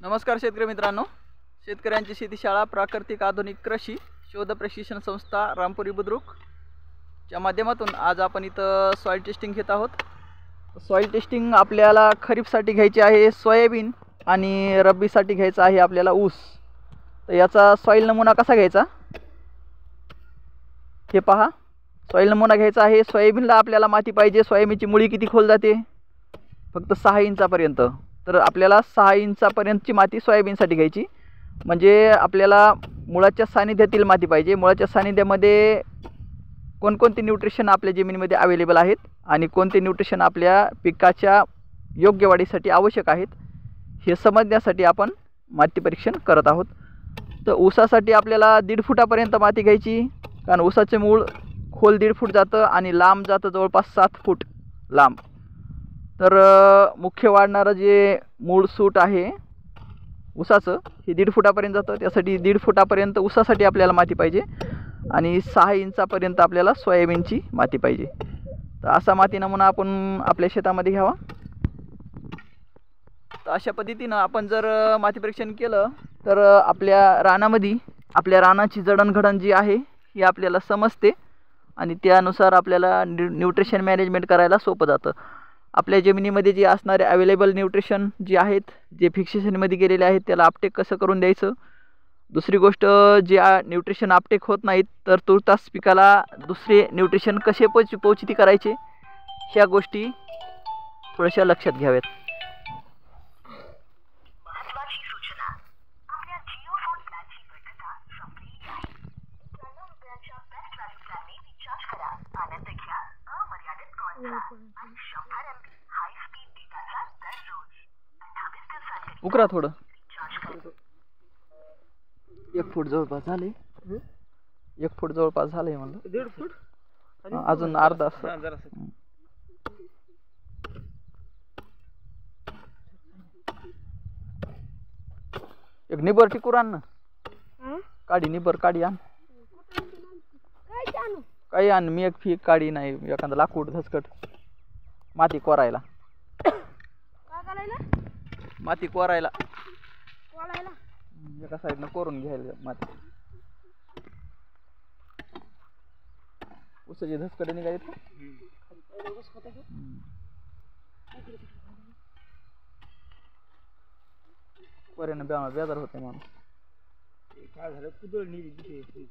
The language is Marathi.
नमस्कार शेतकरी मित्रांनो, शेतकऱ्यांची शेतीशाळा प्राकृतिक आधुनिक कृषी शोध प्रशिक्षण संस्था रामपुरी बुद्रुक च्या माध्यमातून आज आपण इथं सॉइल टेस्टिंग घेत आहोत। सॉइल टेस्टिंग आपल्याला खरीपसाठी घ्यायची आहे सोयाबीन आणि रब्बीसाठी घ्यायचा आहे आपल्याला ऊस। तर याचा सॉइल नमुना कसा घ्यायचा हे पहा। सॉइल नमुना घ्यायचा आहे। सोयाबीनला आपल्याला माती पाहिजे, सोयाबीनची मुळी किती खोल जाते, फक्त 6 इंचापर्यंत। तर आपल्याला 6 इंचापर्यंतची माती सोयाबीनसाठी घ्यायची, म्हणजे आपल्याला मुळाच्या सानिध्यातील माती पाहिजे। मुळाच्या सानिध्यामध्ये कोणकोणते न्यूट्रिशन आपल्या जमिनीमध्ये अवेलेबल आहेत आणि कोणते न्यूट्रिशन आपल्या पिकाच्या योग्य वाढीसाठी आवश्यक आहेत हे समजण्यासाठी आपण माती परीक्षण करत आहोत। तर ऊसासाठी आपल्याला 1.5 फुटापर्यंत माती घ्यायची, कारण ऊसाचे मूळ खोल 1.5 फूट जातं आणि लांब जातं जवळपास 7 फूट लांब। तर मुख्य वाढणारं जे मूळ सूट आहे ऊसाचं हे 1.5 फुटापर्यंत जातं, त्यासाठी 1.5 फुटापर्यंत ऊसासाठी आपल्याला माती पाहिजे आणि 6 इंचापर्यंत आपल्याला सोयाबीनची माती पाहिजे। तर असा माती नमुना आपण आपल्या शेतामध्ये घ्यावा। तर अशा पद्धतीनं आपण जर माती परीक्षण केलं तर आपल्या रानामध्ये आपल्या रानाची जडणघडण जी आहे ही आपल्याला समजते आणि त्यानुसार आपल्याला न्यूट्रिशन मॅनेजमेंट करायला सोपं जातं। आपल्या जमिनीमध्ये जे असणारे अवेलेबल न्यूट्रिशन जे आहेत, जे फिक्सेशनमध्ये गेलेले आहेत, त्याला अपटेक कसं करून द्यायचं। दुसरी गोष्ट, जे न्यूट्रिशन अपटेक होत नाहीत तर तुर्तास पिकाला दुसरे न्यूट्रिशन कसे पोचती करायचे, ह्या गोष्टी थोड्याशा लक्षात घ्याव्यात। उकरा थोडं, 1 फूट जवळपास झाले, 1 फूट जवळपास झालंय म्हणलं। 1.5 फूट अजून अर्धा एक निबर टिकूर आण ना, काडी निबर काडी आण, काही आण, मी एक फीक काडी नाही एखादा लाकूड धसकट माती कोरायला, माती कोरायला एका साईडनं कोरून घ्यायला माती। उसाचे धसकडे निघालेत का, कोऱ्यानं बेजार होते माणूस। काय झालं, कुदळ निघली तिथे